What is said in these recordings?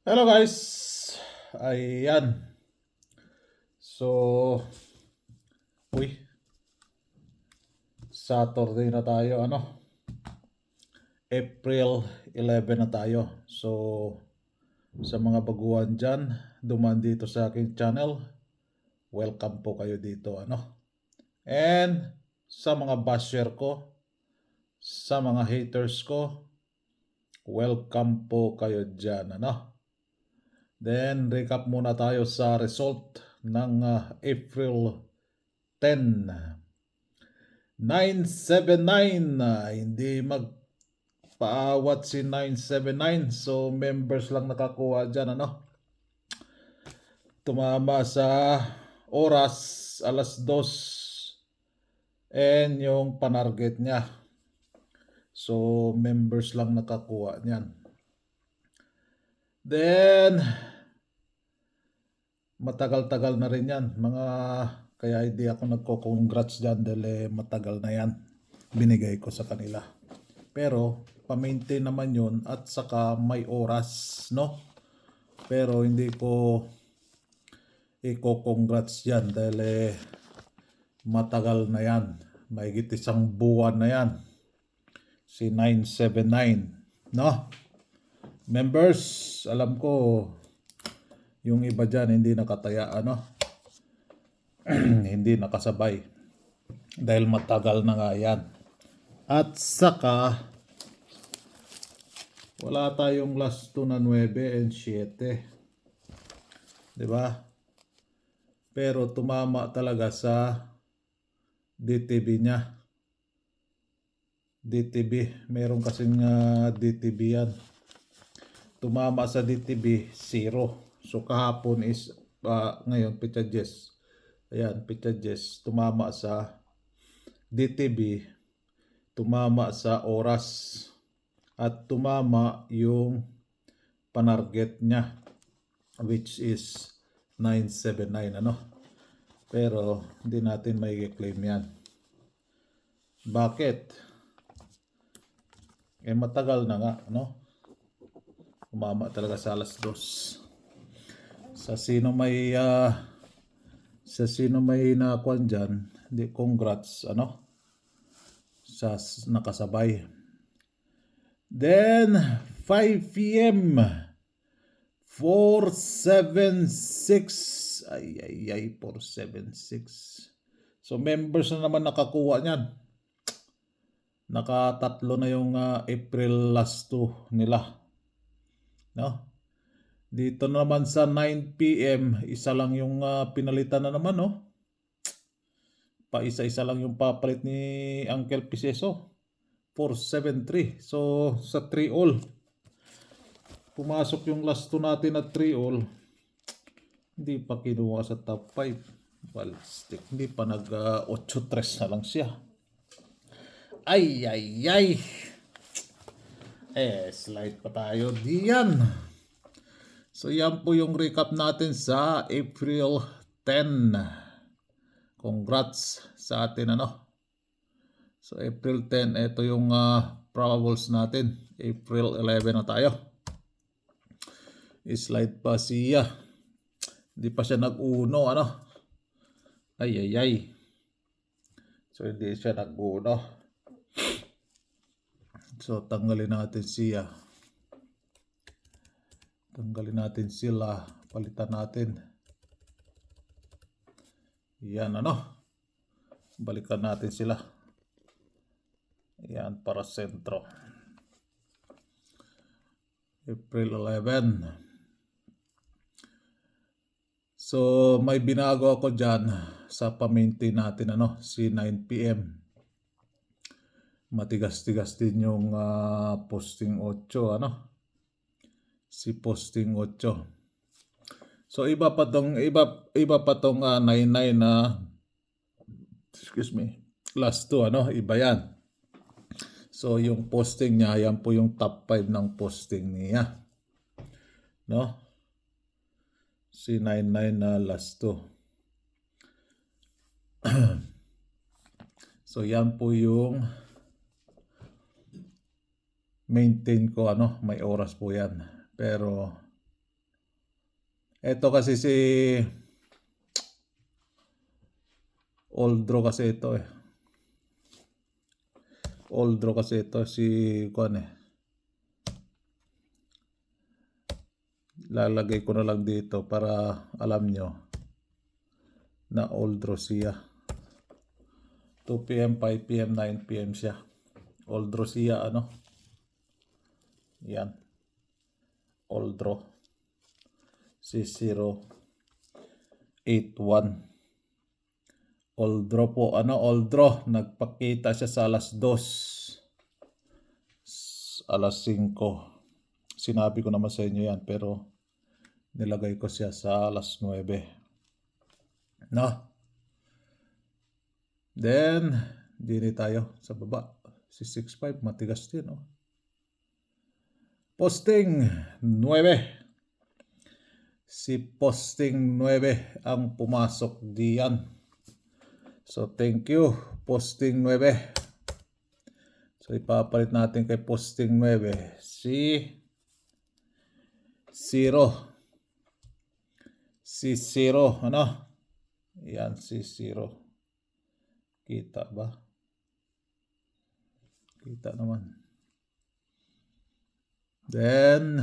Hello guys! Ayan. So, uy, Saturday na tayo, April 11 na tayo. So, sa mga baguhan dyan, dumaan dito sa aking channel, welcome po kayo dito, And, sa mga basher ko, sa mga haters ko, welcome po kayo dyan, Then, recap muna tayo sa result ng April 10. 979, hindi magpaawat si 979, so members lang nakakuha dyan, tumama sa oras alas 2 and yung panarget niya, so members lang nakakuha niyan. Then matagal-tagal na rin yan, kaya hindi ako nagko-congrats dyan dahil matagal na yan binigay ko sa kanila. Pero pa-maintain naman yun at saka may oras, no? Pero hindi ko i-congrats yan dahil matagal na yan. Mahigit isang buwan na yan. Si 979, no? Members, alam ko yung iba dyan hindi nakataya, hindi nakasabay dahil matagal na nga yan. At saka wala tayong last 2 na 9 and 7. 'Di ba? Pero tumama talaga sa DTB niya. DTB, meron kasing DTB yan. Tumama sa DTB 0. So kahapon is ngayon Pitadjes. Ayan, Pitadjes tumama sa DTB, tumama sa oras at tumama yung panarget niya which is 979, pero hindi natin may claim yan. Bakit? Matagal na nga, tumama talaga sa alas 2. Sa sino may nakuan dyan, di congrats, sa nakasabay. Then 5 p.m. 476. Ay 476. So members na naman nakakuha niyan. Nakatatlo na yung April last 2 nila. No? Dito naman sa 9 p.m. isa lang yung pinalitan na naman, no? Isa-isa lang yung papalit ni Uncle Piseso. 473. So sa 3 all, pumasok yung last 2 natin at 3 all. Hindi pa kinuha sa top 5. Ballistic. Hindi pa nag 8-3 na lang siya. Ay. Slide pa tayo diyan. So yan po yung recap natin sa April 10. Congrats sa atin, So April 10, ito yung probables natin. April 11 na tayo. I-slide pa siya. Hindi pa siya nag-uno, Ay. So hindi siya nag-uno. So tanggalin natin siya. Tanggalin natin sila. Palitan natin. Yan, balikan natin sila. Yan para sentro. April 11. So may binago ako dyan sa pa-maintain natin, si 9 p.m. Matigas-tigas din yung posting 8, si posting 8. So iba pa tong 99 na last 2, iba yan. So yung posting niya, yan po yung top 5 ng posting niya, si 99 na last 2. So yan po yung maintain ko, may oras po yan. Pero Ito kasi si Oldro kasi ito eh. Oldro kasi ito si kuan eh. Lalagay ko na lang dito para alam nyo na Oldro siya. 2 p.m., 5 p.m., 9 p.m. siya. Oldro siya ano. Yan. Oldro. C081. Oldro po. Ano? Oldro. Nagpakita siya sa alas 2. Alas 5. Sinabi ko naman sa inyo yan pero nilagay ko siya sa alas 9. No? Then, dini tayo sa baba. Si 65, matigas din. Oh. Posting 9. Si Posting 9 ang pumasok diyan. So, thank you, Posting 9. So, ipapalit natin kay Posting 9 si 0. Si 0, ano? Yan, si 0. Kita ba? Kita naman. Then,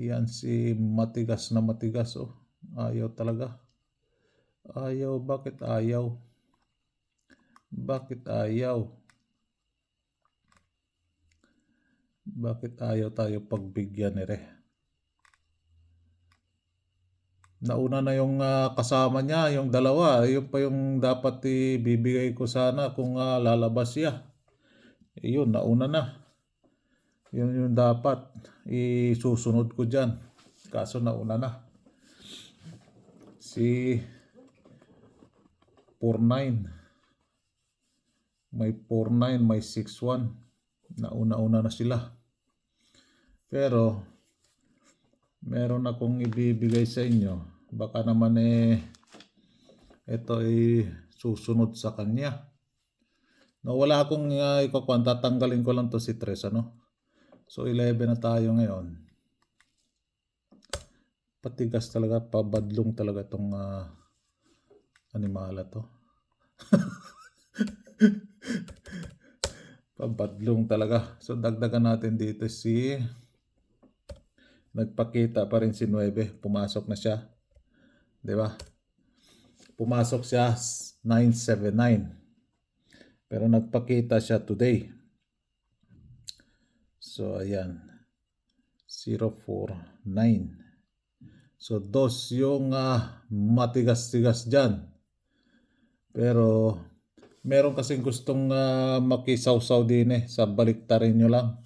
yan si matigas na matigas. Oh. Ayaw talaga. Ayaw, bakit ayaw? Bakit ayaw? Bakit ayaw tayo pagbigyan ni Re? Nauna na yung kasama niya, yung dalawa. Yun pa yung dapat ibibigay ko sana kung lalabas siya. Yun, nauna na. Yun yung dapat isusunod ko dyan. Kaso nauna na. Si 49. May 49, may 61. Nauna-una na sila. Pero meron akong ibibigay sa inyo. Baka naman ito ay susunod sa kanya. No, wala akong ikukuhan. Tatanggalin ko lang to si 3, ano? So 11 na tayo ngayon. Patigas talaga, pabadlong talaga itong animala to. Pabadlong talaga. So dagdagan natin dito si nagpakita pa rin si 9. Pumasok na siya. 'Di ba? Pumasok siya 979. Pero nagpakita siya today. So ayan. 049. So dos yung matigas-tigas dyan. Pero meron kasing gustong makisawsaw din sa baliktarin nyo lang.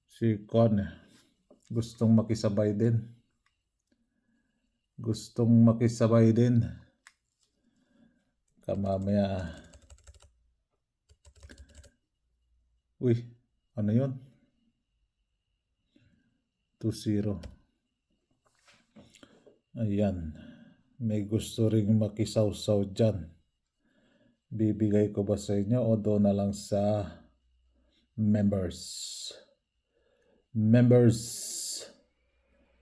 Si Con gustong makisabay din. Gustong makisabay din. Kamamaya. Uy, ano yun? 2-0. Ayan. May gusto ring makisawsaw dyan. Bibigay ko ba sa inyo o doon na lang sa members? Members.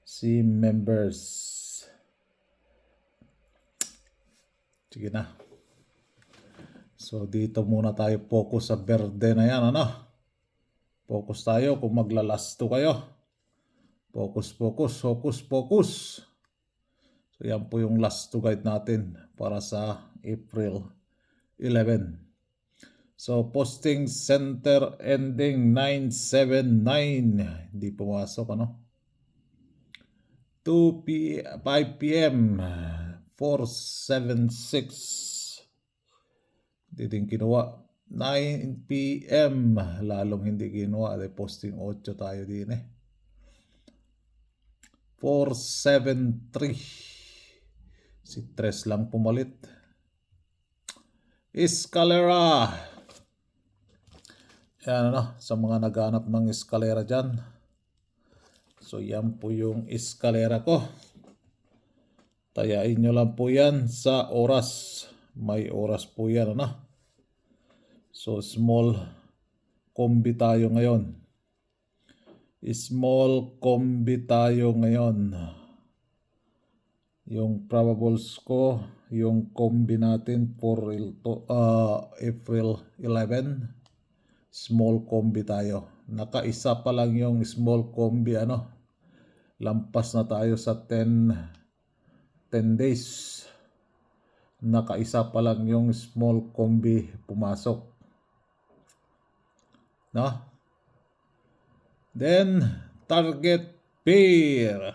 Si members. Sige na. So dito muna tayo focus sa berde na yan, ano? Focus tayo kung maglalasto kayo. Focus, focus, focus, focus. So yan po yung last to guide natin para sa April 11. So posting center ending 979. Hindi pumasok, ano? 5 p.m. 476. Hindi din kinuha. 9 p.m. Lalong hindi kinuha. Posting 8 tayo din 473. Si Tres lang pumalit. Escalera. Yan sa mga naghanap ng escalera dyan. So yan po yung escalera ko. Tayain nyo lang po yan sa oras. May oras po yan So small combi tayo ngayon. Small combi tayo ngayon. Yung probables ko, yung combi natin for April 11, small combi tayo. Nakaisa pa lang yung small combi, lampas na tayo sa 10 days. Nakaisa pa lang yung small combi pumasok. No? Then, target pair.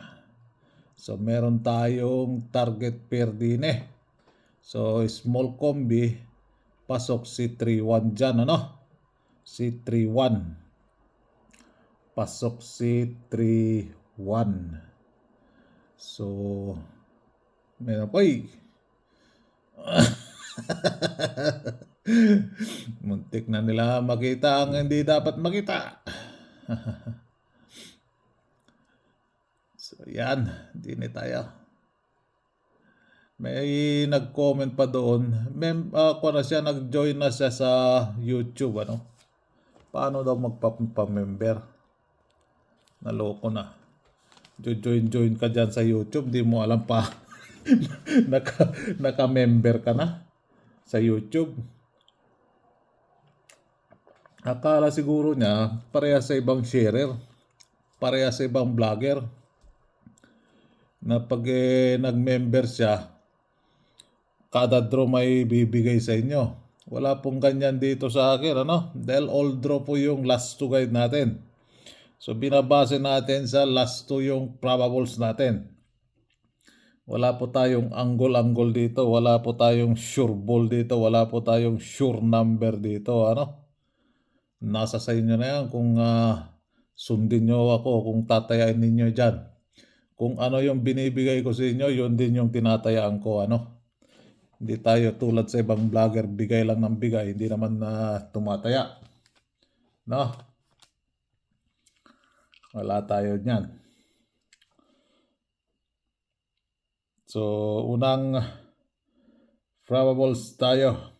So, meron tayong target pair din eh. So, small combi, pasok si 3-1 dyan, Si 3-1. Pasok si 3-1. So, meron pa muntik na nila makita ang hindi dapat makita. So, yan. Hindi tayo. May nag-comment pa doon. Nag-join na siya sa YouTube, Paano daw magpa-member? Naloko na. Join ka dyan sa YouTube. Di mo alam pa. Naka-member ka na sa YouTube. Akala siguro niya pareha sa ibang sharer, pareha sa ibang vlogger na pag nag-member siya, kada draw may bibigay sa inyo. Wala pong ganyan dito sa akin, Dahil all draw po yung last 2 guide natin. So binabase natin sa last 2 yung probables natin. Wala po tayong angle dito, wala po tayong sure ball dito, wala po tayong sure number dito, Nasa sa inyo na yan kung sundin nyo ako, kung tatayain ninyo dyan. Kung ano yung binibigay ko sa inyo, yun din yung tinatayaan ko, Hindi tayo tulad sa ibang vlogger, bigay lang ng bigay, hindi naman tumataya. Wala tayo niyan. So, unang probables tayo.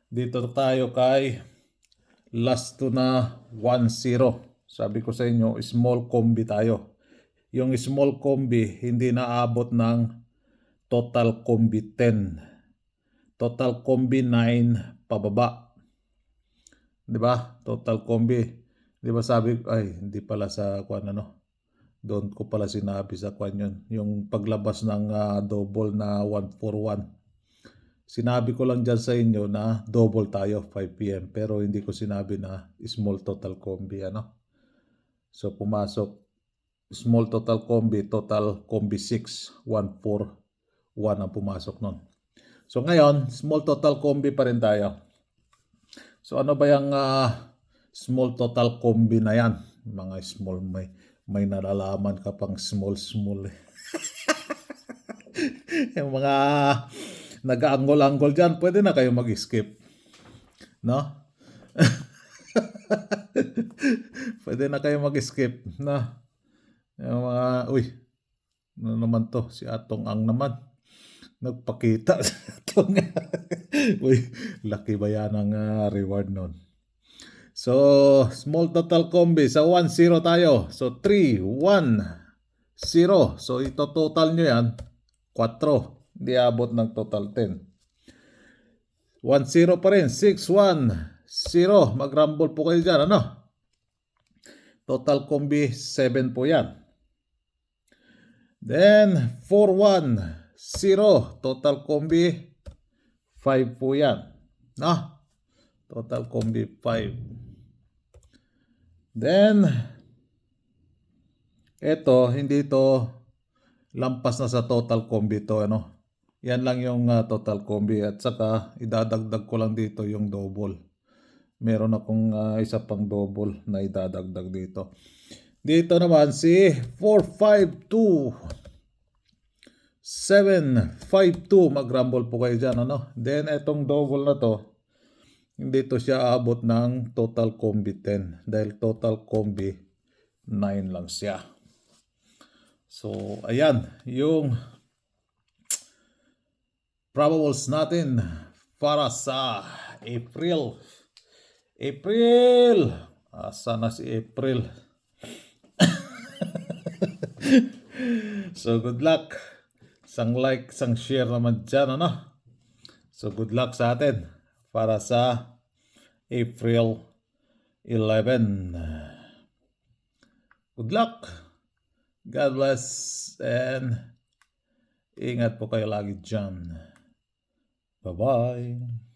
Dito tayo kay last 2 na 1-0. Sabi ko sa inyo, small combi tayo. Yung small combi, hindi naabot ng total combi 10. Total combi 9 pababa. Diba? Total combi. Diba sabi, hindi pala sa kwan, Doon ko pala sinabi sa kwan yun. Yung paglabas ng double na 141. Sinabi ko lang dyan sa inyo na double tayo 5 p.m. Pero hindi ko sinabi na small total combi, So pumasok small total combi 6, 141 ang pumasok nun. So ngayon, small total combi pa rin tayo. So ano ba yung small total combi na yan? Mga small, may nalalaman ka pang small. Yung mga nag-anggol-anggol dyan, pwede na kayo mag-skip. Pwede na kayo mag-skip. Yung mga, ano naman to? Si Atong Ang naman. Nagpakita si Atong. Laki ba yan ang reward nun? So, small total combi. Sa 1-0 tayo. So, 3-1-0. So, ito total nyo yan. 4. Hindi abot ng total 10. 1-0 pa rin. 6-1-0. Mag-rumble po kayo dyan, Total combi 7 po yan. Then, 4-1-0. Total combi 5 po yan. Total combi 5. Then, eto, hindi to lampas na sa total combi to, Yan lang yung total combi at saka idadagdag ko lang dito yung double. Meron akong isa pang double na idadagdag dito. Dito naman si 452-752 mag-rumble po kayo dyan, Then itong double na to, hindi to siya aabot ng total combi 10 dahil total combi 9 lang siya. So ayan yung probables natin para sa April April! Asa na si April? So good luck. Sang like, sang share naman dyan, ano? So good luck sa atin para sa April 11. Good luck. God bless and ingat po kayo lagi dyan. Bye-bye.